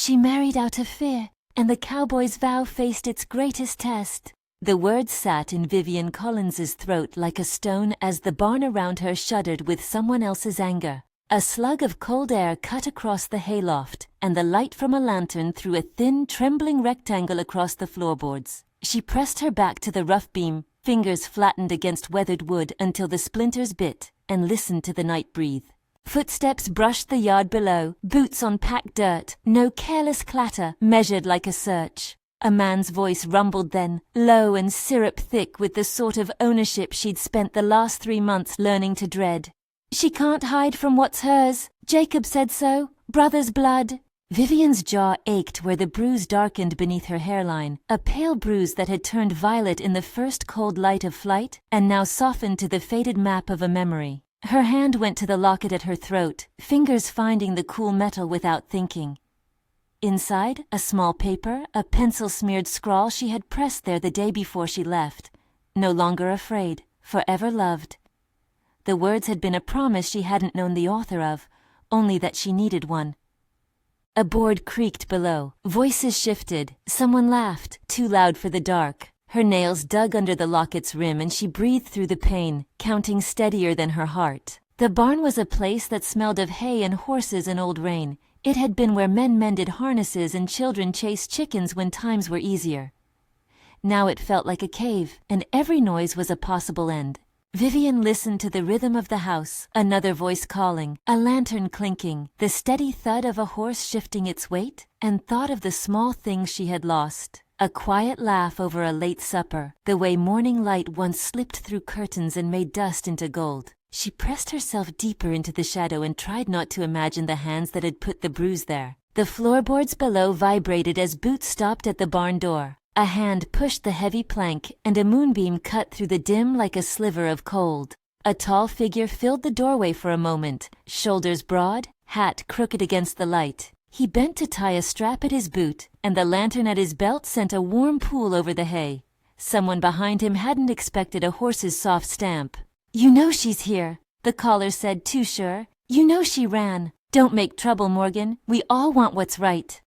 She married out of fear, and the cowboy's vow faced its greatest test. The words sat in Vivien Collins's throat like a stone as the barn around her shuddered with someone else's anger. A slug of cold air cut across the hayloft, and the light from a lantern threw a thin, trembling rectangle across the floorboards. She pressed her back to the rough beam, fingers flattened against weathered wood until the splinters bit, and listened to the night breathe. Footsteps brushed the yard below, boots on packed dirt, no careless clatter, measured like a search. A man's voice rumbled then, low and syrup-thick with the sort of ownership she'd spent the last 3 months learning to dread. "She can't hide from what's hers. Jacob said so. Brother's blood." Vivien's jaw ached where the bruise darkened beneath her hairline, a pale bruise that had turned violet in the first cold light of flight and now softened to the faded map of a memory. Her hand went to the locket at her throat, fingers finding the cool metal without thinking. Inside, a small paper, a pencil-smeared scrawl she had pressed there the day before she left. No longer afraid, forever loved. The words had been a promise she hadn't known the author of, only that she needed one. A board creaked below. Voices shifted. Someone laughed, too loud for the dark. Her nails dug under the locket's rim and she breathed through the pain, counting steadier than her heart. The barn was a place that smelled of hay and horses and old rain. It had been where men mended harnesses and children chased chickens when times were easier. Now it felt like a cave, and every noise was a possible end. Vivien listened to the rhythm of the house, another voice calling, a lantern clinking, the steady thud of a horse shifting its weight, and thought of the small things she had lost. A quiet laugh over a late supper, the way morning light once slipped through curtains and made dust into gold. She pressed herself deeper into the shadow and tried not to imagine the hands that had put the bruise there. The floorboards below vibrated as boots stopped at the barn door. A hand pushed the heavy plank, and a moonbeam cut through the dim like a sliver of cold. A tall figure filled the doorway for a moment, shoulders broad, hat crooked against the light. He bent to tie a strap at his boot, and the lantern at his belt sent a warm pool over the hay. Someone behind him hadn't expected a horse's soft stamp. "You know she's here," the caller said, too sure. "You know she ran. Don't make trouble, Morgan. We all want what's right."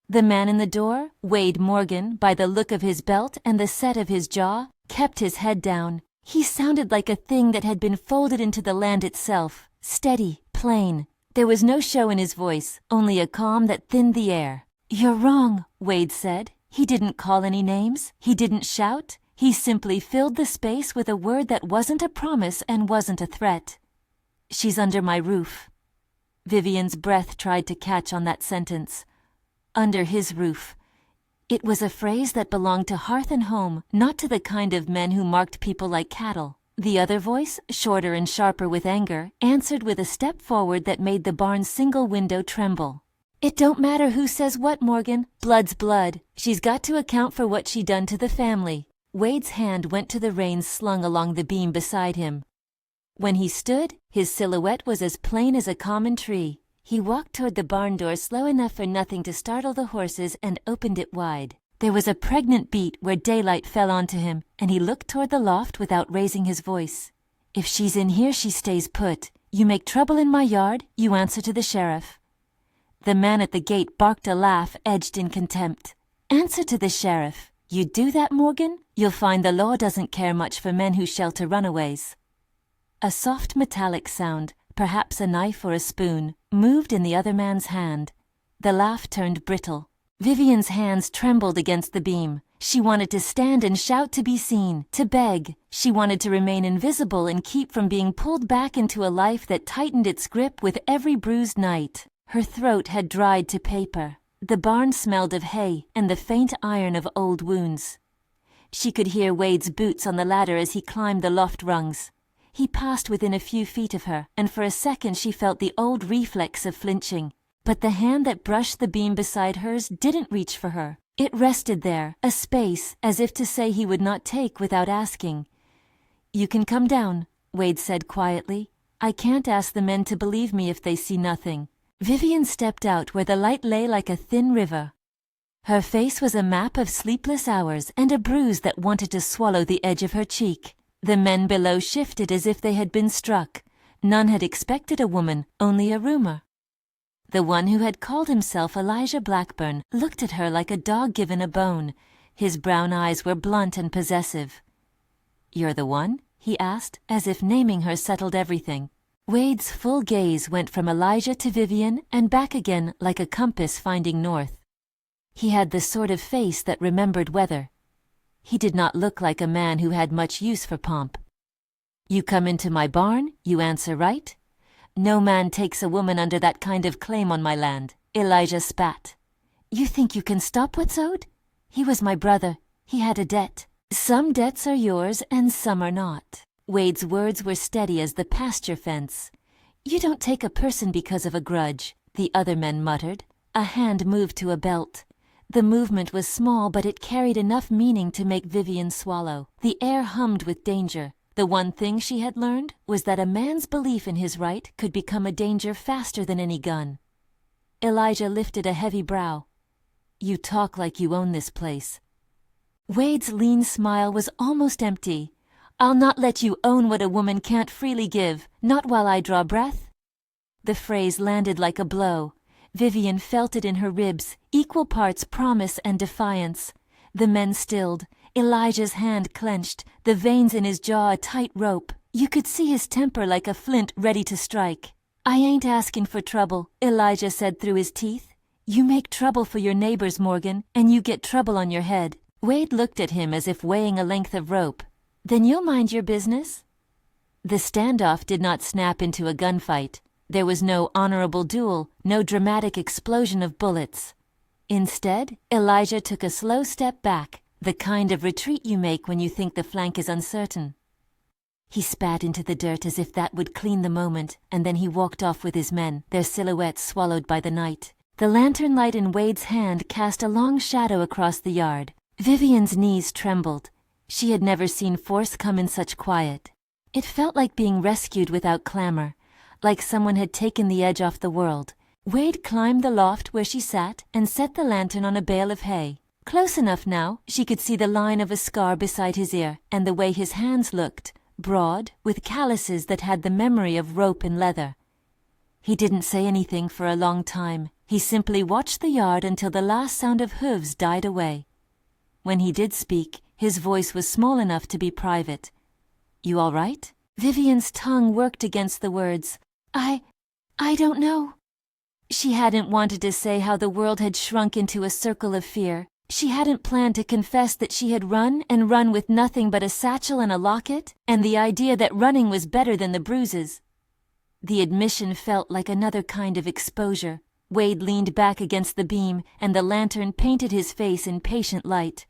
The man in the door, Wade Morgan, by the look of his belt and the set of his jaw, kept his head down. He sounded like a thing that had been folded into the land itself, steady, plain. There was no show in his voice, only a calm that thinned the air. "You're wrong," Wade said. He didn't call any names. He didn't shout. He simply filled the space with a word that wasn't a promise and wasn't a threat. "She's under my roof." Vivien's breath tried to catch on that sentence. Under his roof. It was a phrase that belonged to hearth and home, not to the kind of men who marked people like cattle. The other voice, shorter and sharper with anger, answered with a step forward that made the barn's single window tremble. "It don't matter who says what, Morgan. Blood's blood. She's got to account for what she done to the family." Wade's hand went to the reins slung along the beam beside him. When he stood, his silhouette was as plain as a common tree. He walked toward the barn door slow enough for nothing to startle the horses and opened it wide. There was a pregnant beat where daylight fell onto him, and he looked toward the loft without raising his voice. "If she's in here, she stays put. You make trouble in my yard, you answer to the sheriff." The man at the gate barked a laugh edged in contempt. "Answer to the sheriff? You do that, Morgan? You'll find the law doesn't care much for men who shelter runaways." A soft metallic sound, perhaps a knife or a spoon, moved in the other man's hand. The laugh turned brittle. Vivien's hands trembled against the beam. She wanted to stand and shout to be seen, to beg. She wanted to remain invisible and keep from being pulled back into a life that tightened its grip with every bruised night. Her throat had dried to paper. The barn smelled of hay and the faint iron of old wounds. She could hear Wade's boots on the ladder as he climbed the loft rungs. He passed within a few feet of her, and for a second she felt the old reflex of flinching. But the hand that brushed the beam beside hers didn't reach for her. It rested there, a space, as if to say he would not take without asking. "You can come down," Wade said quietly. "I can't ask the men to believe me if they see nothing." Vivien stepped out where the light lay like a thin river. Her face was a map of sleepless hours and a bruise that wanted to swallow the edge of her cheek. The men below shifted as if they had been struck. None had expected a woman, only a rumor. The one who had called himself Elijah Blackburn looked at her like a dog given a bone. His brown eyes were blunt and possessive. "You're the one?" he asked, as if naming her settled everything. Wade's full gaze went from Elijah to Vivien and back again like a compass finding north. He had the sort of face that remembered weather. He did not look like a man who had much use for pomp. "You come into my barn, you answer right? No man takes a woman under that kind of claim on my land." Elijah spat. "You think you can stop what's owed? He was my brother. He had a debt. Some debts are yours and some are not." Wade's words were steady as the pasture fence. "You don't take a person because of a grudge," the other men muttered. A hand moved to a belt. The movement was small, but it carried enough meaning to make Vivien swallow. The air hummed with danger. The one thing she had learned was that a man's belief in his right could become a danger faster than any gun. Elijah lifted a heavy brow. "You talk like you own this place." Wade's lean smile was almost empty. "I'll not let you own what a woman can't freely give, not while I draw breath." The phrase landed like a blow. Vivien felt it in her ribs, equal parts promise and defiance. The men stilled. Elijah's hand clenched, the veins in his jaw a tight rope. You could see his temper like a flint ready to strike. "I ain't asking for trouble," Elijah said through his teeth. "You make trouble for your neighbors, Morgan, and you get trouble on your head." Wade looked at him as if weighing a length of rope. "Then you'll mind your business?" The standoff did not snap into a gunfight. There was no honorable duel, no dramatic explosion of bullets. Instead, Elijah took a slow step back, the kind of retreat you make when you think the flank is uncertain. He spat into the dirt as if that would clean the moment, and then he walked off with his men, their silhouettes swallowed by the night. The lantern light in Wade's hand cast a long shadow across the yard. Vivien's knees trembled. She had never seen force come in such quiet. It felt like being rescued without clamor, like someone had taken the edge off the world. Wade climbed the loft where she sat and set the lantern on a bale of hay. Close enough now, she could see the line of a scar beside his ear and the way his hands looked, broad, with calluses that had the memory of rope and leather. He didn't say anything for a long time. He simply watched the yard until the last sound of hooves died away. When he did speak, his voice was small enough to be private. "You all right?" Vivien's tongue worked against the words. I don't know." She hadn't wanted to say how the world had shrunk into a circle of fear. She hadn't planned to confess that she had run and run with nothing but a satchel and a locket, and the idea that running was better than the bruises. The admission felt like another kind of exposure. Wade leaned back against the beam, and the lantern painted his face in patient light.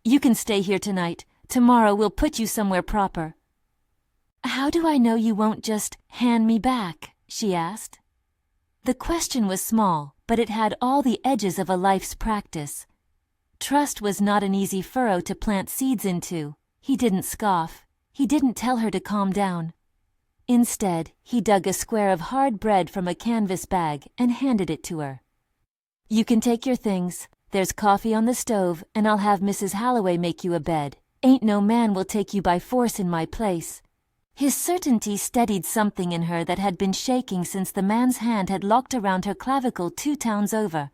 "You can stay here tonight. Tomorrow we'll put you somewhere proper." "How do I know you won't just hand me back?" she asked. The question was small, but it had all the edges of a life's practice. Trust was not an easy furrow to plant seeds into. He didn't scoff. He didn't tell her to calm down. Instead, he dug a square of hard bread from a canvas bag and handed it to her. "You can take your things. There's coffee on the stove, and I'll have Mrs. Halloway make you a bed. Ain't no man will take you by force in my place." His certainty steadied something in her that had been shaking since the man's hand had locked around her clavicle 2 towns over.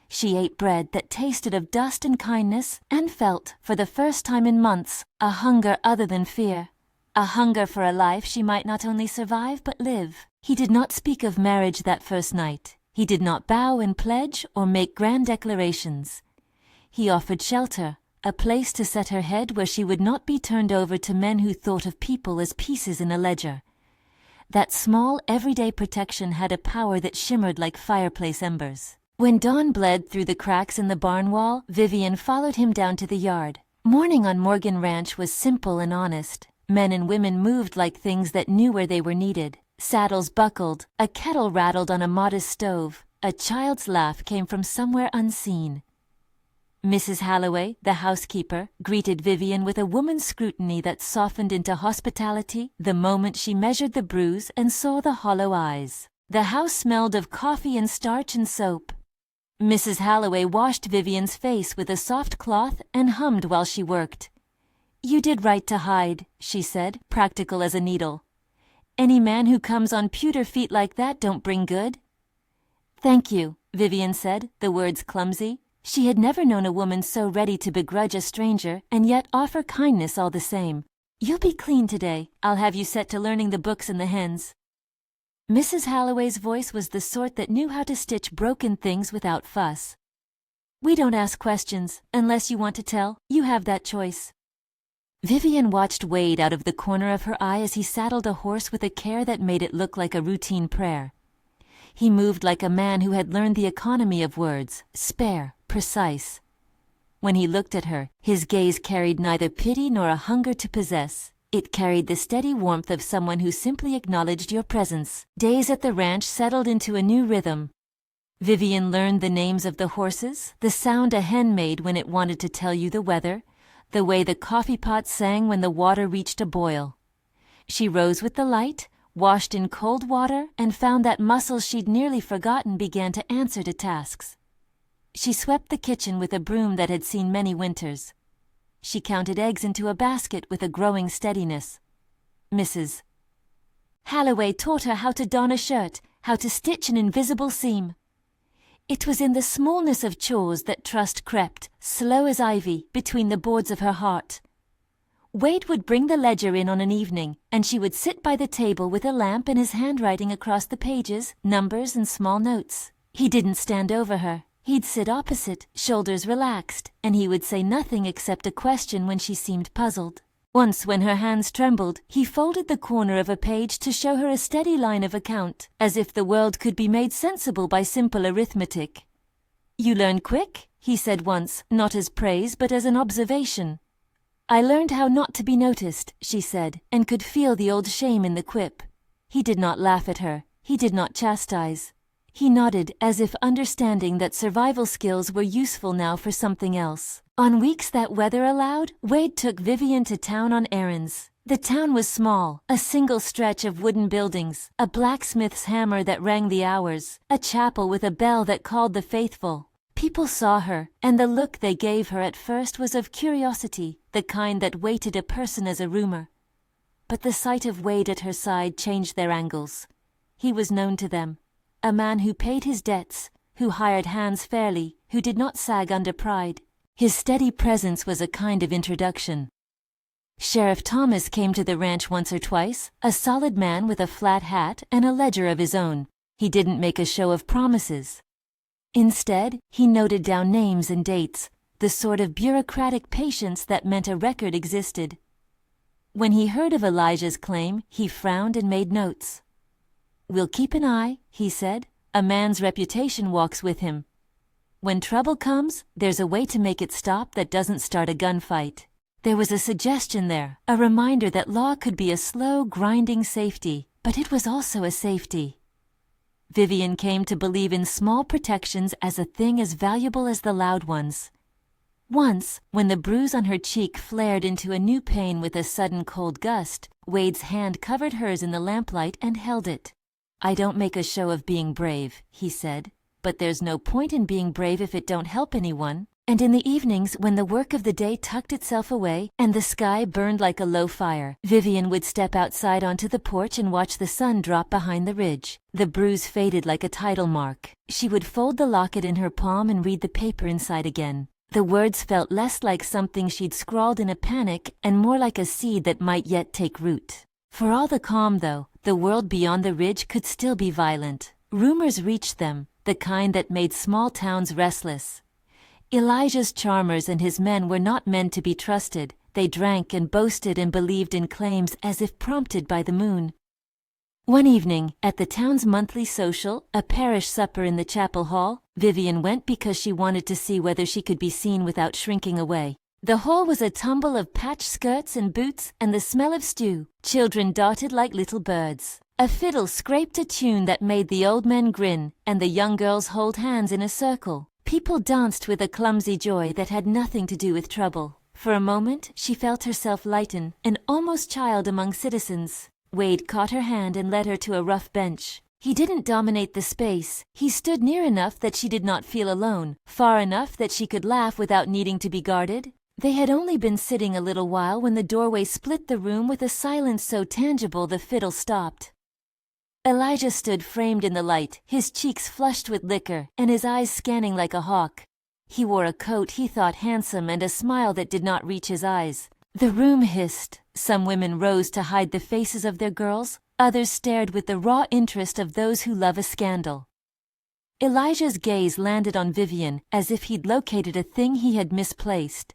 She ate bread that tasted of dust and kindness and felt, for the first time in months, a hunger other than fear. A hunger for a life she might not only survive but live. He did not speak of marriage that first night. He did not bow and pledge or make grand declarations. He offered shelter, a place to set her head where she would not be turned over to men who thought of people as pieces in a ledger. That small, everyday protection had a power that shimmered like fireplace embers. When dawn bled through the cracks in the barn wall, Vivien followed him down to the yard. Morning on Morgan Ranch was simple and honest. Men and women moved like things that knew where they were needed. Saddles buckled, a kettle rattled on a modest stove, a child's laugh came from somewhere unseen. Mrs. Halloway, the housekeeper, greeted Vivien with a woman's scrutiny that softened into hospitality the moment she measured the bruise and saw the hollow eyes. The house smelled of coffee and starch and soap. Mrs. Halloway washed Vivien's face with a soft cloth and hummed while she worked. "You did right to hide," she said, practical as a needle. "Any man who comes on pewter feet like that don't bring good." Thank you, Vivien said, the words clumsy. She had never known a woman so ready to begrudge a stranger and yet offer kindness all the same. You'll be clean today. I'll have you set to learning the books and the hens. Mrs. Halloway's voice was the sort that knew how to stitch broken things without fuss. We don't ask questions. Unless you want to tell, you have that choice. Vivien watched Wade out of the corner of her eye as he saddled a horse with a care that made it look like a routine prayer. He moved like a man who had learned the economy of words, spare, precise. When he looked at her, his gaze carried neither pity nor a hunger to possess. It carried the steady warmth of someone who simply acknowledged your presence. Days at the ranch settled into a new rhythm. Vivien learned the names of the horses, the sound a hen made when it wanted to tell you the weather, the way the coffee pot sang when the water reached a boil. She rose with the light, washed in cold water, and found that muscles she'd nearly forgotten began to answer to tasks. She swept the kitchen with a broom that had seen many winters. She counted eggs into a basket with a growing steadiness. Mrs. Halloway taught her how to don a shirt, how to stitch an invisible seam. It was in the smallness of chores that trust crept, slow as ivy, between the boards of her heart. Wade would bring the ledger in on an evening, and she would sit by the table with a lamp and his handwriting across the pages, numbers and small notes. He didn't stand over her. He'd sit opposite, shoulders relaxed, and he would say nothing except a question when she seemed puzzled. Once, when her hands trembled, he folded the corner of a page to show her a steady line of account, as if the world could be made sensible by simple arithmetic. "You learn quick," he said once, not as praise but as an observation. "I learned how not to be noticed," she said, and could feel the old shame in the quip. He did not laugh at her. He did not chastise. He nodded, as if understanding that survival skills were useful now for something else. On weeks that weather allowed, Wade took Vivien to town on errands. The town was small, a single stretch of wooden buildings, a blacksmith's hammer that rang the hours, a chapel with a bell that called the faithful. People saw her, and the look they gave her at first was of curiosity, the kind that weighted a person as a rumor. But the sight of Wade at her side changed their angles. He was known to them. A man who paid his debts, who hired hands fairly, who did not sag under pride. His steady presence was a kind of introduction. Sheriff Thomas came to the ranch once or twice, a solid man with a flat hat and a ledger of his own. He didn't make a show of promises. Instead, he noted down names and dates, the sort of bureaucratic patience that meant a record existed. When he heard of Elijah's claim, he frowned and made notes. "We'll keep an eye," he said. "A man's reputation walks with him. When trouble comes, there's a way to make it stop that doesn't start a gunfight." There was a suggestion there, a reminder that law could be a slow, grinding safety, but it was also a safety. Vivien came to believe in small protections as a thing as valuable as the loud ones. Once, when the bruise on her cheek flared into a new pain with a sudden cold gust, Wade's hand covered hers in the lamplight and held it. "I don't make a show of being brave," he said, "but there's no point in being brave if it don't help anyone." And in the evenings, when the work of the day tucked itself away and the sky burned like a low fire, Vivien would step outside onto the porch and watch the sun drop behind the ridge. The bruise faded like a tidal mark. She would fold the locket in her palm and read the paper inside again. The words felt less like something she'd scrawled in a panic and more like a seed that might yet take root. For all the calm, though, the world beyond the ridge could still be violent. Rumors reached them, the kind that made small towns restless. Elijah's charmers and his men were not men to be trusted. They drank and boasted and believed in claims as if prompted by the moon. One evening, at the town's monthly social, a parish supper in the chapel hall, Vivien went because she wanted to see whether she could be seen without shrinking away. The hall was a tumble of patched skirts and boots and the smell of stew. Children darted like little birds. A fiddle scraped a tune that made the old men grin, and the young girls hold hands in a circle. People danced with a clumsy joy that had nothing to do with trouble. For a moment, she felt herself lighten, an almost child among citizens. Wade caught her hand and led her to a rough bench. He didn't dominate the space. He stood near enough that she did not feel alone, far enough that she could laugh without needing to be guarded. They had only been sitting a little while when the doorway split the room with a silence so tangible the fiddle stopped. Elijah stood framed in the light, his cheeks flushed with liquor and his eyes scanning like a hawk. He wore a coat he thought handsome and a smile that did not reach his eyes. The room hissed. Some women rose to hide the faces of their girls, others stared with the raw interest of those who love a scandal. Elijah's gaze landed on Vivien, as if he'd located a thing he had misplaced.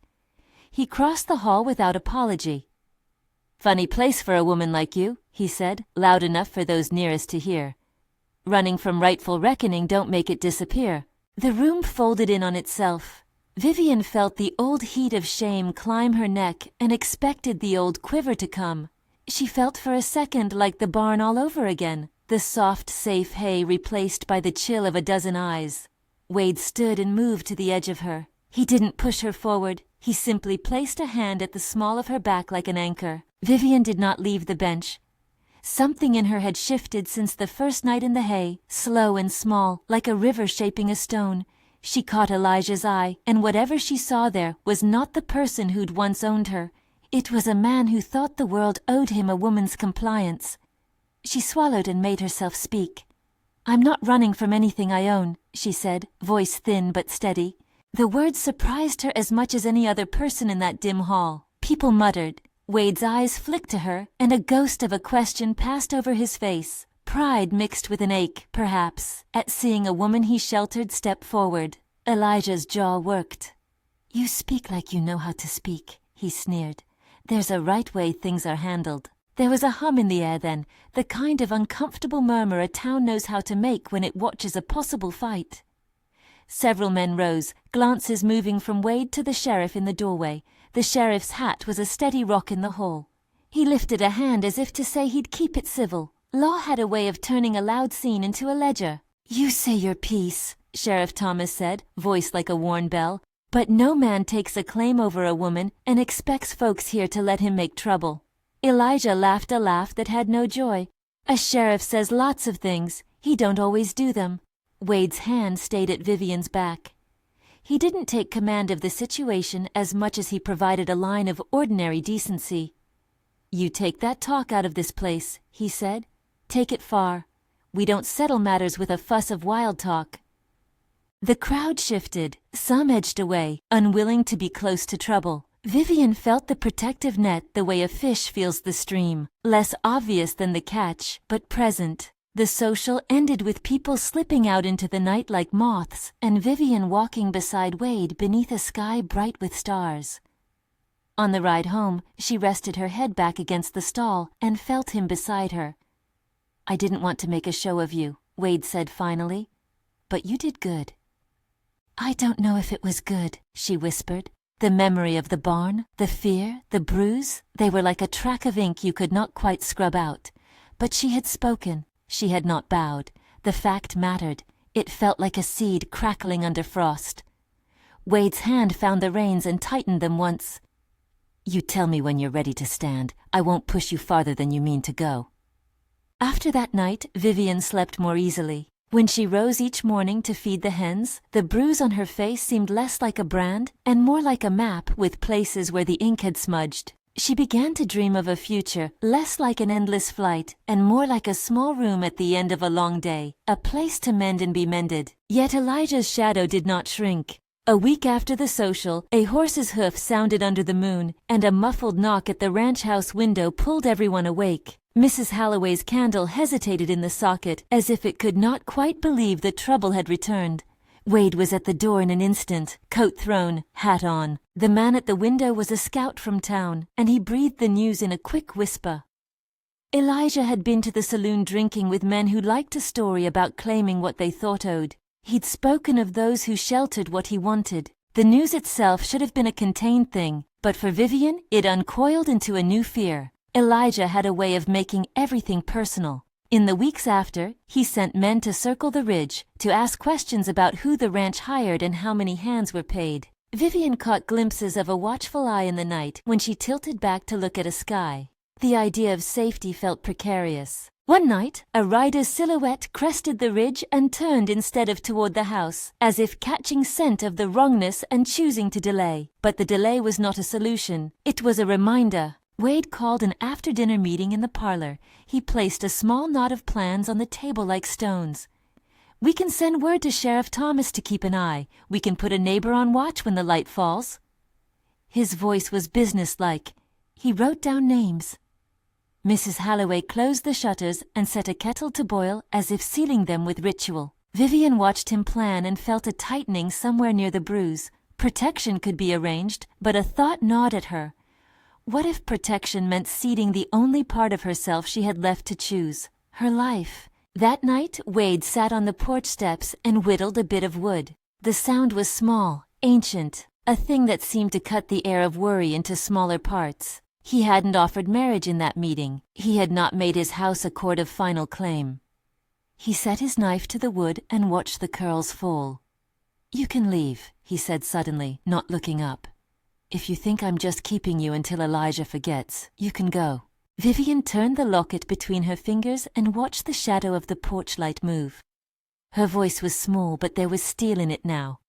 He crossed the hall without apology. "Funny place for a woman like you," he said, loud enough for those nearest to hear. "Running from rightful reckoning don't make it disappear." The room folded in on itself. Vivien felt the old heat of shame climb her neck and expected the old quiver to come. She felt for a second like the barn all over again, the soft, safe hay replaced by the chill of a dozen eyes. Wade stood and moved to the edge of her. He didn't push her forward. He simply placed a hand at the small of her back like an anchor. Vivien did not leave the bench. Something in her had shifted since the first night in the hay, slow and small, like a river shaping a stone. She caught Elijah's eye, and whatever she saw there was not the person who'd once owned her. It was a man who thought the world owed him a woman's compliance. She swallowed and made herself speak. "I'm not running from anything I own," she said, voice thin but steady. The words surprised her as much as any other person in that dim hall. People muttered. Wade's eyes flicked to her, and a ghost of a question passed over his face. Pride mixed with an ache, perhaps, at seeing a woman he sheltered step forward. Elijah's jaw worked. "You speak like you know how to speak," he sneered. "There's a right way things are handled." There was a hum in the air then, the kind of uncomfortable murmur a town knows how to make when it watches a possible fight. Several men rose, glances moving from Wade to the sheriff in the doorway. The sheriff's hat was a steady rock in the hall. He lifted a hand as if to say he'd keep it civil. Law had a way of turning a loud scene into a ledger. "You say your piece," Sheriff Thomas said, voice like a worn bell. "But no man takes a claim over a woman and expects folks here to let him make trouble." Elijah laughed a laugh that had no joy. "A sheriff says lots of things. He don't always do them." Wade's hand stayed at Vivien's back. He didn't take command of the situation as much as he provided a line of ordinary decency. "You take that talk out of this place," he said. "Take it far. We don't settle matters with a fuss of wild talk." The crowd shifted. Some edged away, unwilling to be close to trouble. Vivien felt the protective net the way a fish feels the stream, less obvious than the catch, but present. The social ended with people slipping out into the night like moths, and Vivien walking beside Wade beneath a sky bright with stars. On the ride home, she rested her head back against the stall and felt him beside her. "I didn't want to make a show of you," Wade said finally, "but you did good." "I don't know if it was good," she whispered. The memory of the barn, the fear, the bruise, they were like a track of ink you could not quite scrub out. But she had spoken. She had not bowed. The fact mattered. It felt like a seed crackling under frost. Wade's hand found the reins and tightened them once. "You tell me when you're ready to stand. I won't push you farther than you mean to go." After that night, Vivien slept more easily. When she rose each morning to feed the hens, the bruise on her face seemed less like a brand and more like a map with places where the ink had smudged. She began to dream of a future less like an endless flight and more like a small room at the end of a long day, a place to mend and be mended. Yet Elijah's shadow did not shrink. A week after the social, a horse's hoof sounded under the moon, and a muffled knock at the ranch house window pulled everyone awake. Mrs. Halloway's candle hesitated in the socket as if it could not quite believe that trouble had returned. Wade was at the door in an instant, coat thrown, hat on. The man at the window was a scout from town, and he breathed the news in a quick whisper. Elijah had been to the saloon drinking with men who liked a story about claiming what they thought owed. He'd spoken of those who sheltered what he wanted. The news itself should have been a contained thing, but for Vivien, it uncoiled into a new fear. Elijah had a way of making everything personal. In the weeks after, he sent men to circle the ridge, to ask questions about who the ranch hired and how many hands were paid. Vivien caught glimpses of a watchful eye in the night when she tilted back to look at a sky. The idea of safety felt precarious. One night, a rider's silhouette crested the ridge and turned instead of toward the house, as if catching scent of the wrongness and choosing to delay. But the delay was not a solution. It was a reminder. Wade called an after-dinner meeting in the parlor. He placed a small knot of plans on the table like stones. We can send word to Sheriff Thomas to keep an eye. We can put a neighbor on watch when the light falls. His voice was businesslike. He wrote down names. Mrs. Halloway closed the shutters and set a kettle to boil as if sealing them with ritual. Vivien watched him plan and felt a tightening somewhere near the bruise. Protection could be arranged, but a thought gnawed at her. What if protection meant ceding the only part of herself she had left to choose, her life? That night, Wade sat on the porch steps and whittled a bit of wood. The sound was small, ancient, a thing that seemed to cut the air of worry into smaller parts. He hadn't offered marriage in that meeting. He had not made his house a court of final claim. He set his knife to the wood and watched the curls fall. "You can leave," he said suddenly, not looking up. "If you think I'm just keeping you until Elijah forgets, you can go." Vivien turned the locket between her fingers and watched the shadow of the porch light move. Her voice was small, but there was steel in it now.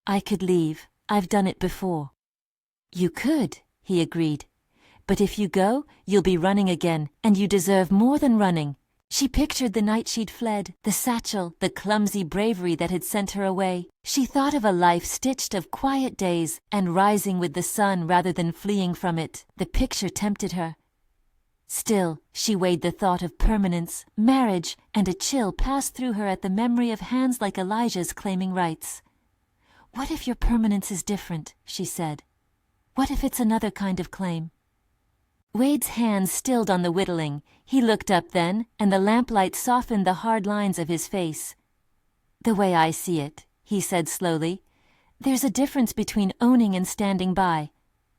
"I could leave. I've done it before." "You could," he agreed. "But if you go, you'll be running again, and you deserve more than running." She pictured the night she'd fled, the satchel, the clumsy bravery that had sent her away. She thought of a life stitched of quiet days and rising with the sun rather than fleeing from it. The picture tempted her. Still, she weighed the thought of permanence, marriage, and a chill passed through her at the memory of hands like Elijah's claiming rights. "What if your permanence is different?" she said. "What if it's another kind of claim?" Wade's hands stilled on the whittling. He looked up then, and the lamplight softened the hard lines of his face. "The way I see it," he said slowly, "there's a difference between owning and standing by.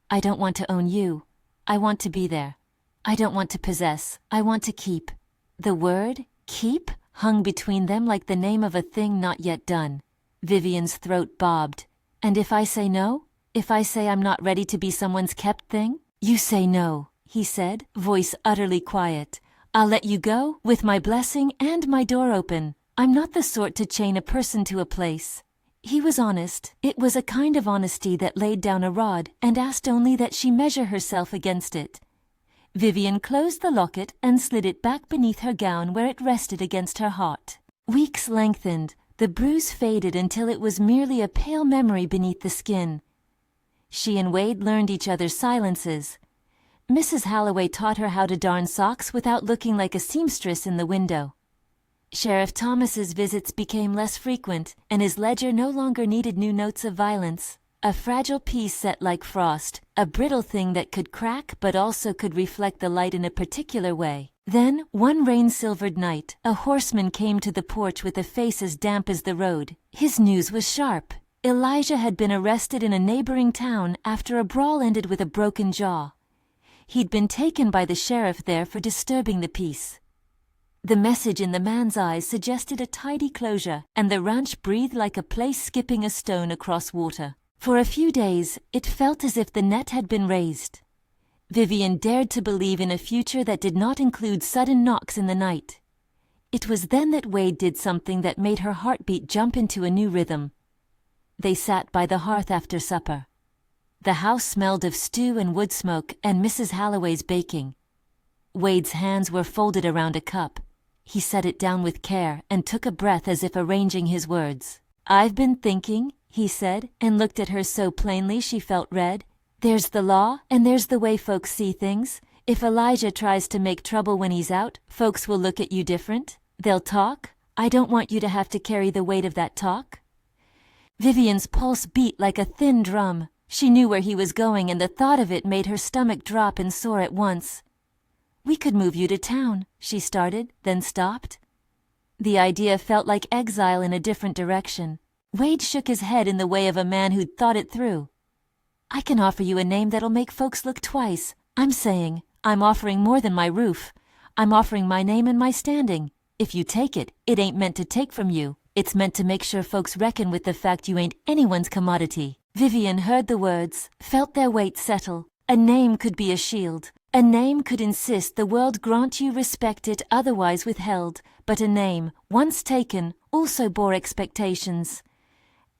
I don't want to own you. I want to be there. I don't want to possess. I want to keep." The word, keep, hung between them like the name of a thing not yet done. Vivien's throat bobbed. "And if I say no? If I say I'm not ready to be someone's kept thing?" "You say no," he said, voice utterly quiet. "I'll let you go, with my blessing and my door open. I'm not the sort to chain a person to a place." He was honest. It was a kind of honesty that laid down a rod and asked only that she measure herself against it. Vivien closed the locket and slid it back beneath her gown where it rested against her heart. Weeks lengthened. The bruise faded until it was merely a pale memory beneath the skin. She and Wade learned each other's silences. Mrs. Halloway taught her how to darn socks without looking like a seamstress in the window. Sheriff Thomas's visits became less frequent, and his ledger no longer needed new notes of violence. A fragile piece set like frost, a brittle thing that could crack but also could reflect the light in a particular way. Then, one rain-silvered night, a horseman came to the porch with a face as damp as the road. His news was sharp. Elijah had been arrested in a neighboring town after a brawl ended with a broken jaw. He'd been taken by the sheriff there for disturbing the peace. The message in the man's eyes suggested a tidy closure, and the ranch breathed like a place skipping a stone across water. For a few days, it felt as if the net had been raised. Vivien dared to believe in a future that did not include sudden knocks in the night. It was then that Wade did something that made her heartbeat jump into a new rhythm. They sat by the hearth after supper. The house smelled of stew and wood smoke and Mrs. Halloway's baking. Wade's hands were folded around a cup. He set it down with care and took a breath as if arranging his words. "I've been thinking," he said, and looked at her so plainly she felt red. "There's the law, and there's the way folks see things. If Elijah tries to make trouble when he's out, folks will look at you different. They'll talk. I don't want you to have to carry the weight of that talk." Vivien's pulse beat like a thin drum. She knew where he was going, and the thought of it made her stomach drop and soar at once. "We could move you to town," she started, then stopped. The idea felt like exile in a different direction. Wade shook his head in the way of a man who'd thought it through. "I can offer you a name that'll make folks look twice. I'm offering more than my roof. I'm offering my name and my standing. If you take it, it ain't meant to take from you. It's meant to make sure folks reckon with the fact you ain't anyone's commodity." Vivien heard the words, felt their weight settle. A name could be a shield. A name could insist the world grant you respect it otherwise withheld, but a name, once taken, also bore expectations.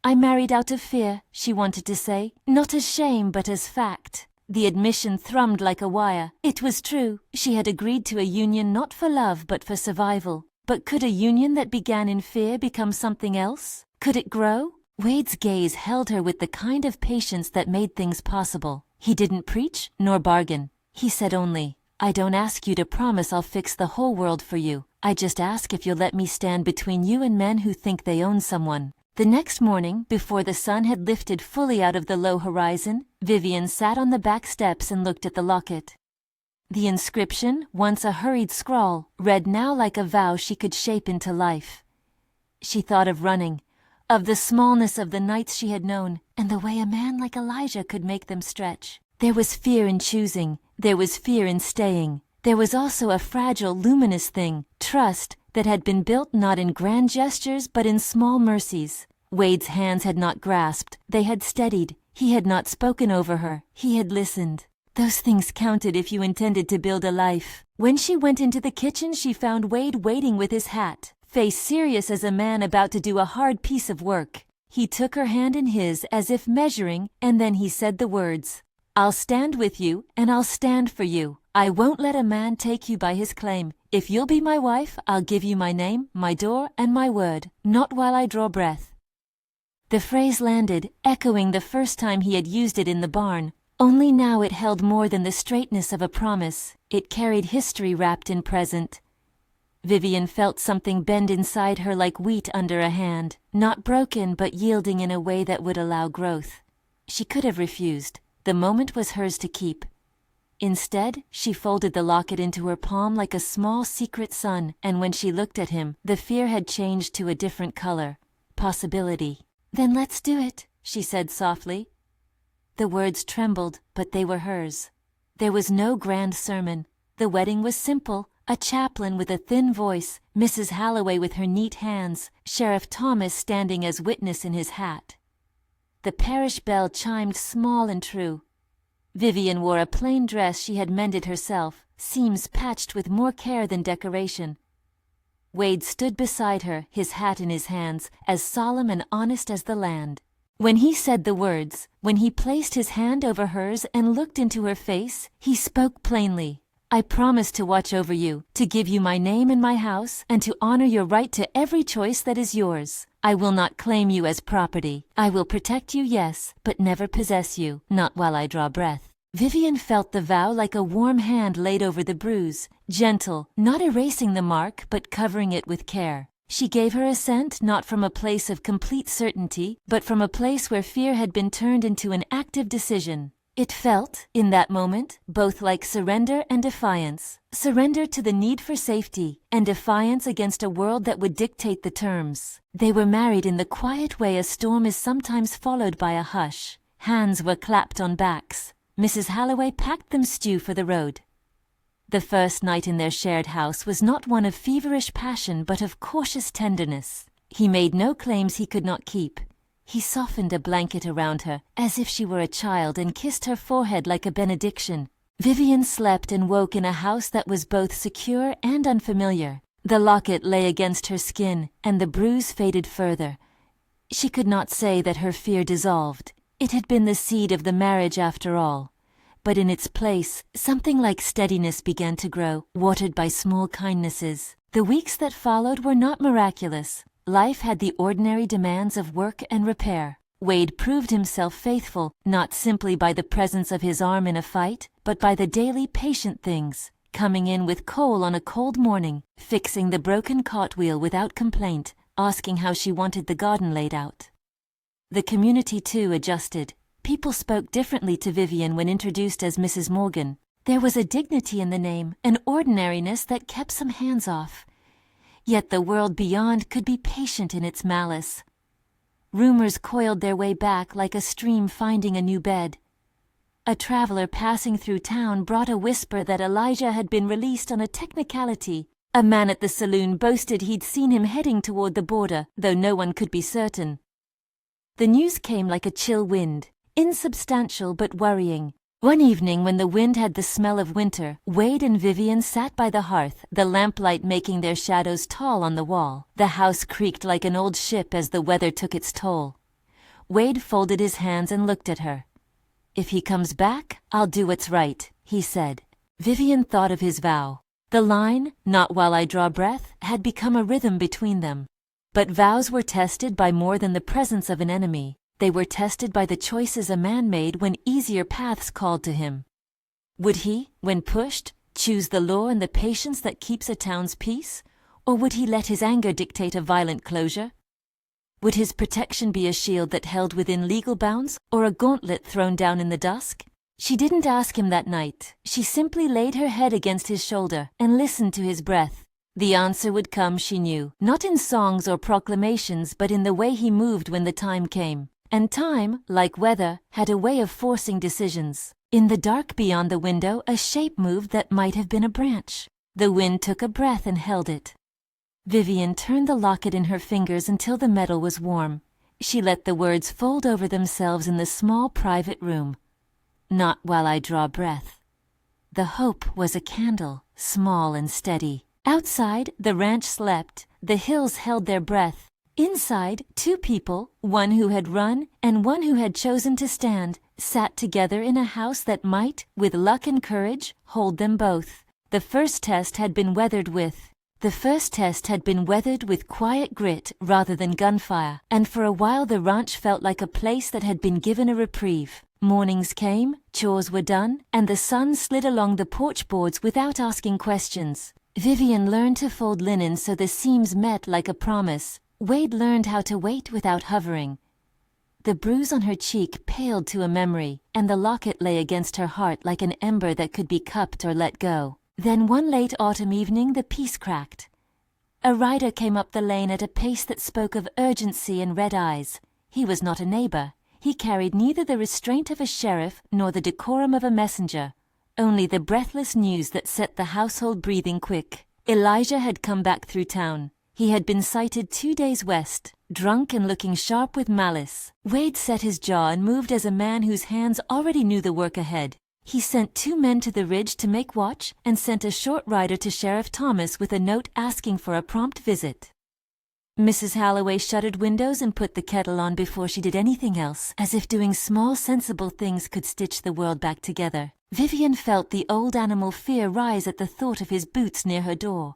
"I married out of fear," she wanted to say, "not as shame but as fact." The admission thrummed like a wire. It was true. She had agreed to a union not for love but for survival. But could a union that began in fear become something else? Could it grow? Wade's gaze held her with the kind of patience that made things possible. He didn't preach nor bargain. He said only, "I don't ask you to promise I'll fix the whole world for you. I just ask if you'll let me stand between you and men who think they own someone." The next morning, before the sun had lifted fully out of the low horizon, Vivien sat on the back steps and looked at the locket. The inscription, once a hurried scrawl, read now like a vow she could shape into life. She thought of running, of the smallness of the nights she had known, and the way a man like Elijah could make them stretch. There was fear in choosing, there was fear in staying. There was also a fragile, luminous thing, trust, that had been built not in grand gestures but in small mercies. Wade's hands had not grasped, they had steadied. He had not spoken over her, he had listened. Those things counted if you intended to build a life. When she went into the kitchen, she found Wade waiting with his hat, face serious as a man about to do a hard piece of work. He took her hand in his as if measuring, and then he said the words, "I'll stand with you, and I'll stand for you. I won't let a man take you by his claim. If you'll be my wife, I'll give you my name, my door, and my word, not while I draw breath." The phrase landed, echoing the first time he had used it in the barn. Only now it held more than the straightness of a promise. It carried history wrapped in present. Vivien felt something bend inside her like wheat under a hand, not broken but yielding in a way that would allow growth. She could have refused. The moment was hers to keep. Instead, she folded the locket into her palm like a small secret sun, and when she looked at him, the fear had changed to a different color. Possibility. "Then let's do it," she said softly. The words trembled, but they were hers. There was no grand sermon. The wedding was simple, a chaplain with a thin voice, Mrs. Halloway with her neat hands, Sheriff Thomas standing as witness in his hat. The parish bell chimed small and true. Vivien wore a plain dress she had mended herself, seams patched with more care than decoration. Wade stood beside her, his hat in his hands, as solemn and honest as the land. When he said the words, when he placed his hand over hers and looked into her face, he spoke plainly. "I promise to watch over you, to give you my name and my house, and to honor your right to every choice that is yours. I will not claim you as property. I will protect you, yes, but never possess you, not while I draw breath." Vivien felt the vow like a warm hand laid over the bruise, gentle, not erasing the mark, but covering it with care. She gave her assent not from a place of complete certainty, but from a place where fear had been turned into an active decision. It felt, in that moment, both like surrender and defiance. Surrender to the need for safety, and defiance against a world that would dictate the terms. They were married in the quiet way a storm is sometimes followed by a hush. Hands were clapped on backs. Mrs. Halloway packed them stew for the road. The first night in their shared house was not one of feverish passion but of cautious tenderness. He made no claims he could not keep. He softened a blanket around her, as if she were a child, and kissed her forehead like a benediction. Vivien slept and woke in a house that was both secure and unfamiliar. The locket lay against her skin, and the bruise faded further. She could not say that her fear dissolved. It had been the seed of the marriage after all. But in its place, something like steadiness began to grow, watered by small kindnesses. The weeks that followed were not miraculous. Life had the ordinary demands of work and repair. Wade proved himself faithful, not simply by the presence of his arm in a fight, but by the daily patient things, coming in with coal on a cold morning, fixing the broken cartwheel without complaint, asking how she wanted the garden laid out. The community, too, adjusted. People spoke differently to Vivien when introduced as Mrs. Morgan. There was a dignity in the name, an ordinariness that kept some hands off. Yet the world beyond could be patient in its malice. Rumors coiled their way back like a stream finding a new bed. A traveler passing through town brought a whisper that Elijah had been released on a technicality. A man at the saloon boasted he'd seen him heading toward the border, though no one could be certain. The news came like a chill wind, insubstantial but worrying. One evening when the wind had the smell of winter, Wade and Vivien sat by the hearth, the lamplight making their shadows tall on the wall. The house creaked like an old ship as the weather took its toll. Wade folded his hands and looked at her. "If he comes back, I'll do what's right," he said. Vivien thought of his vow. The line, "Not while I draw breath," had become a rhythm between them. But vows were tested by more than the presence of an enemy. They were tested by the choices a man made when easier paths called to him. Would he, when pushed, choose the law and the patience that keeps a town's peace? Or would he let his anger dictate a violent closure? Would his protection be a shield that held within legal bounds, or a gauntlet thrown down in the dusk? She didn't ask him that night. She simply laid her head against his shoulder and listened to his breath. The answer would come, she knew, not in songs or proclamations, but in the way he moved when the time came. And time, like weather, had a way of forcing decisions. In the dark beyond the window, a shape moved that might have been a branch. The wind took a breath and held it. Vivien turned the locket in her fingers until the metal was warm. She let the words fold over themselves in the small private room. "Not while I draw breath." The hope was a candle, small and steady. Outside, the ranch slept. The hills held their breath. Inside, two people, one who had run and one who had chosen to stand, sat together in a house that might, with luck and courage, hold them both. The first test had been weathered with quiet grit rather than gunfire, and for a while the ranch felt like a place that had been given a reprieve. Mornings came, chores were done, and the sun slid along the porch boards without asking questions. Vivien learned to fold linen so the seams met like a promise. Wade learned how to wait without hovering. The bruise on her cheek paled to a memory, and the locket lay against her heart like an ember that could be cupped or let go. Then one late autumn evening the peace cracked. A rider came up the lane at a pace that spoke of urgency and red eyes. He was not a neighbor. He carried neither the restraint of a sheriff nor the decorum of a messenger, only the breathless news that set the household breathing quick. Elijah had come back through town. He had been sighted 2 days west, drunk and looking sharp with malice. Wade set his jaw and moved as a man whose hands already knew the work ahead. He sent 2 men to the ridge to make watch and sent a short rider to Sheriff Thomas with a note asking for a prompt visit. Mrs. Halloway shuttered windows and put the kettle on before she did anything else, as if doing small sensible things could stitch the world back together. Vivien felt the old animal fear rise at the thought of his boots near her door.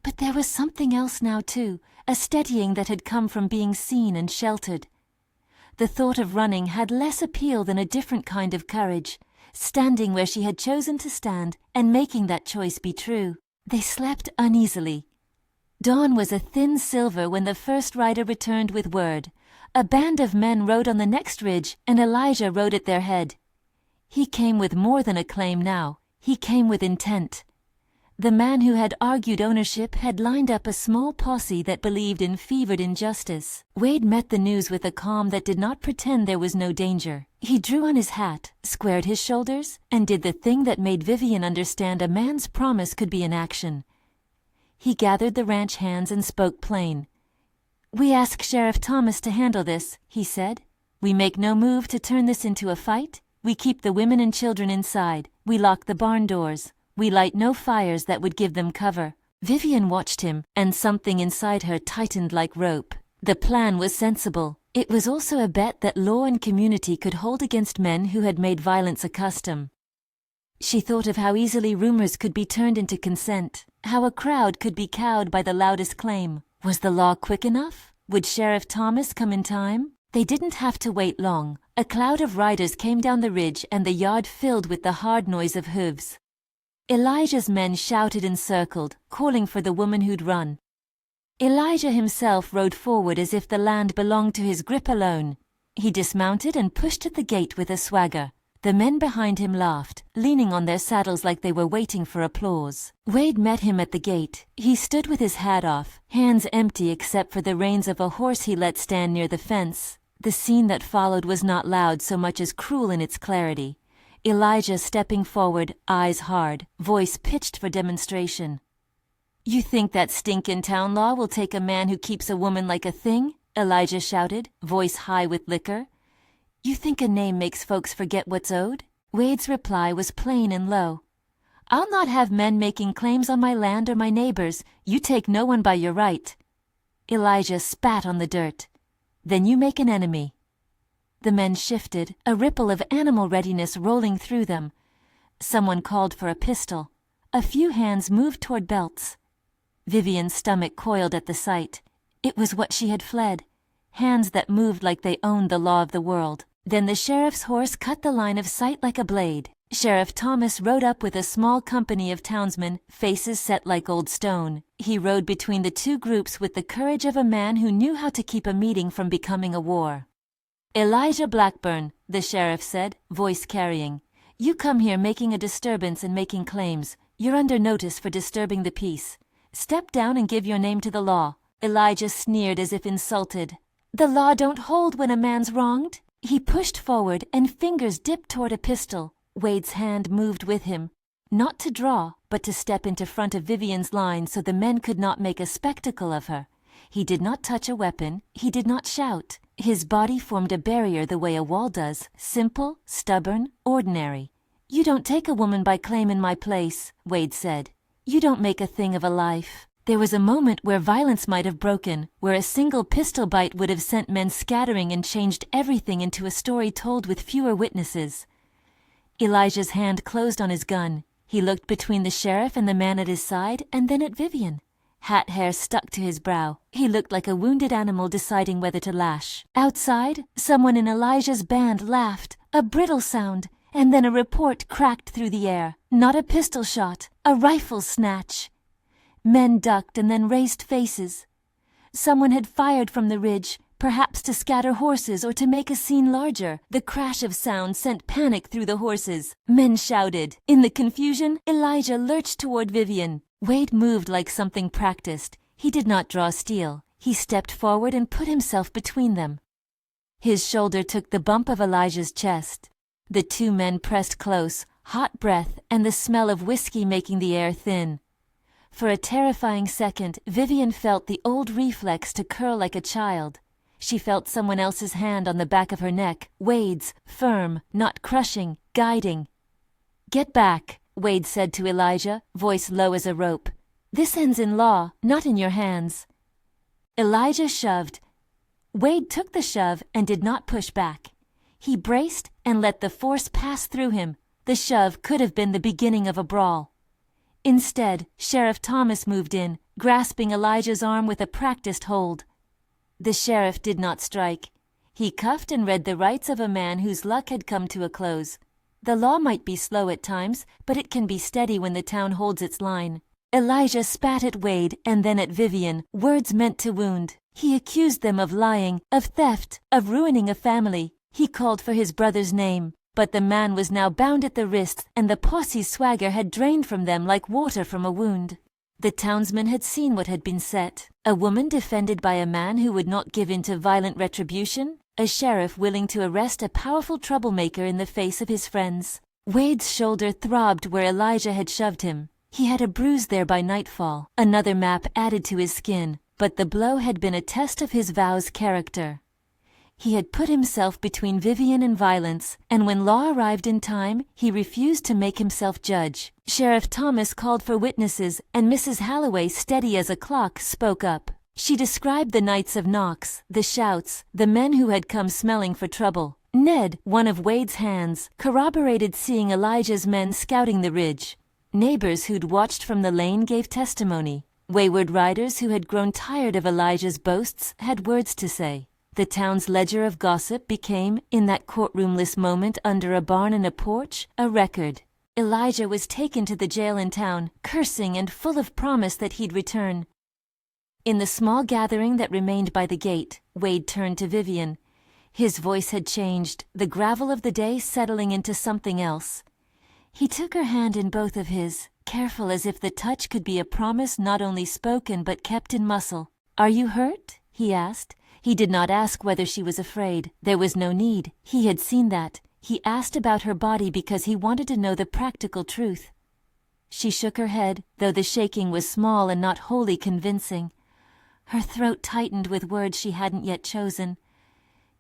But there was something else now too, a steadying that had come from being seen and sheltered. The thought of running had less appeal than a different kind of courage, standing where she had chosen to stand and making that choice be true. They slept uneasily. Dawn was a thin silver when the first rider returned with word. A band of men rode on the next ridge, and Elijah rode at their head. He came with more than a claim now. He came with intent. The man who had argued ownership had lined up a small posse that believed in fevered injustice. Wade met the news with a calm that did not pretend there was no danger. He drew on his hat, squared his shoulders, and did the thing that made Vivien understand a man's promise could be in action. He gathered the ranch hands and spoke plain. "We ask Sheriff Thomas to handle this," he said. "We make no move to turn this into a fight. We keep the women and children inside. We lock the barn doors. We light no fires that would give them cover." Vivien watched him, and something inside her tightened like rope. The plan was sensible. It was also a bet that law and community could hold against men who had made violence a custom. She thought of how easily rumors could be turned into consent, how a crowd could be cowed by the loudest claim. Was the law quick enough? Would Sheriff Thomas come in time? They didn't have to wait long. A cloud of riders came down the ridge and the yard filled with the hard noise of hooves. Elijah's men shouted and circled, calling for the woman who'd run. Elijah himself rode forward as if the land belonged to his grip alone. He dismounted and pushed at the gate with a swagger. The men behind him laughed, leaning on their saddles like they were waiting for applause. Wade met him at the gate. He stood with his hat off, hands empty except for the reins of a horse he let stand near the fence. The scene that followed was not loud so much as cruel in its clarity. Elijah stepping forward, eyes hard, voice pitched for demonstration. "You think that stinkin' town law will take a man who keeps a woman like a thing?" Elijah shouted, voice high with liquor. "You think a name makes folks forget what's owed?" Wade's reply was plain and low. "I'll not have men making claims on my land or my neighbors. You take no one by your right." Elijah spat on the dirt. "Then you make an enemy." The men shifted, a ripple of animal readiness rolling through them. Someone called for a pistol. A few hands moved toward belts. Vivien's stomach coiled at the sight. It was what she had fled. Hands that moved like they owned the law of the world. Then the sheriff's horse cut the line of sight like a blade. Sheriff Thomas rode up with a small company of townsmen, faces set like old stone. He rode between the two groups with the courage of a man who knew how to keep a meeting from becoming a war. "Elijah Blackburn," the sheriff said, voice carrying. "You come here making a disturbance and making claims. You're under notice for disturbing the peace. Step down and give your name to the law." Elijah sneered as if insulted. "The law don't hold when a man's wronged." He pushed forward and fingers dipped toward a pistol. Wade's hand moved with him, not to draw, but to step into front of Vivien's line so the men could not make a spectacle of her. He did not touch a weapon, he did not shout. His body formed a barrier the way a wall does, simple, stubborn, ordinary. "You don't take a woman by claiming my place," Wade said. "You don't make a thing of a life." There was a moment where violence might have broken, where a single pistol bite would have sent men scattering and changed everything into a story told with fewer witnesses. Elijah's hand closed on his gun. He looked between the sheriff and the man at his side, and then at Vivien. Hat hair stuck to his brow. He looked like a wounded animal deciding whether to lash. Outside, someone in Elijah's band laughed, a brittle sound, and then a report cracked through the air. Not a pistol shot, a rifle snatch. Men ducked and then raised faces. Someone had fired from the ridge, perhaps to scatter horses or to make a scene larger. The crash of sound sent panic through the horses. Men shouted. In the confusion, Elijah lurched toward Vivien. Wade moved like something practiced. He did not draw steel. He stepped forward and put himself between them. His shoulder took the bump of Elijah's chest. The two men pressed close, hot breath and the smell of whiskey making the air thin. For a terrifying second, Vivien felt the old reflex to curl like a child. She felt someone else's hand on the back of her neck, Wade's, firm, not crushing, guiding. "Get back," Wade said to Elijah, voice low as a rope. "This ends in law, not in your hands." Elijah shoved. Wade took the shove and did not push back. He braced and let the force pass through him. The shove could have been the beginning of a brawl. Instead, Sheriff Thomas moved in, grasping Elijah's arm with a practiced hold. The sheriff did not strike. He cuffed and read the rights of a man whose luck had come to a close. The law might be slow at times, but it can be steady when the town holds its line. Elijah spat at Wade and then at Vivien, words meant to wound. He accused them of lying, of theft, of ruining a family. He called for his brother's name. But the man was now bound at the wrists, and the posse's swagger had drained from them like water from a wound. The townsmen had seen what had been set. A woman defended by a man who would not give in to violent retribution. A sheriff willing to arrest a powerful troublemaker in the face of his friends. Wade's shoulder throbbed where Elijah had shoved him. He had a bruise there by nightfall. Another map added to his skin, but the blow had been a test of his Vows' character. He had put himself between Vivien and violence, and when law arrived in time, he refused to make himself judge. Sheriff Thomas called for witnesses, and Mrs. Halloway, steady as a clock, spoke up. She described the nights of knocks, the shouts, the men who had come smelling for trouble. Ned, one of Wade's hands, corroborated seeing Elijah's men scouting the ridge. Neighbors who'd watched from the lane gave testimony. Wayward riders who had grown tired of Elijah's boasts had words to say. The town's ledger of gossip became, in that courtroomless moment under a barn and a porch, a record. Elijah was taken to the jail in town, cursing and full of promise that he'd return. In the small gathering that remained by the gate, Wade turned to Vivien. His voice had changed, the gravel of the day settling into something else. He took her hand in both of his, careful as if the touch could be a promise not only spoken but kept in muscle. "Are you hurt?" he asked. He did not ask whether she was afraid. There was no need. He had seen that. He asked about her body because he wanted to know the practical truth. She shook her head, though the shaking was small and not wholly convincing. Her throat tightened with words she hadn't yet chosen.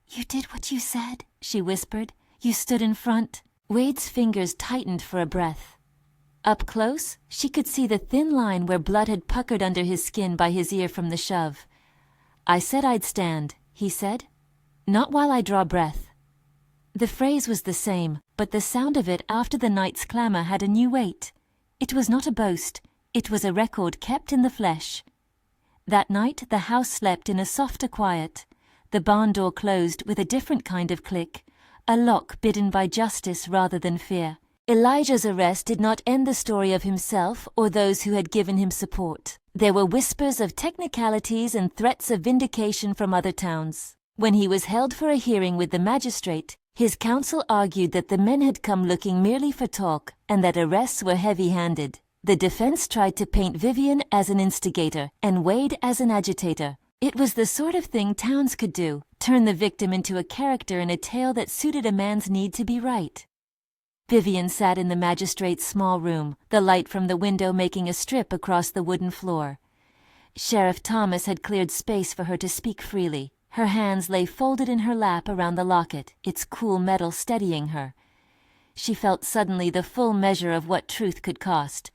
"You did what you said," she whispered. "You stood in front." Wade's fingers tightened for a breath. Up close, she could see the thin line where blood had puckered under his skin by his ear from the shove. "I said I'd stand," he said. "Not while I draw breath." The phrase was the same, but the sound of it after the night's clamour had a new weight. It was not a boast, it was a record kept in the flesh. That night the house slept in a softer quiet. The barn door closed with a different kind of click, a lock bidden by justice rather than fear. Elijah's arrest did not end the story of himself or those who had given him support. There were whispers of technicalities and threats of vindication from other towns. When he was held for a hearing with the magistrate, his counsel argued that the men had come looking merely for talk and that arrests were heavy-handed. The defense tried to paint Vivien as an instigator and Wade as an agitator. It was the sort of thing towns could do, turn the victim into a character in a tale that suited a man's need to be right. Vivien sat in the magistrate's small room, the light from the window making a strip across the wooden floor. Sheriff Thomas had cleared space for her to speak freely. Her hands lay folded in her lap around the locket, its cool metal steadying her. She felt suddenly the full measure of what truth could cost.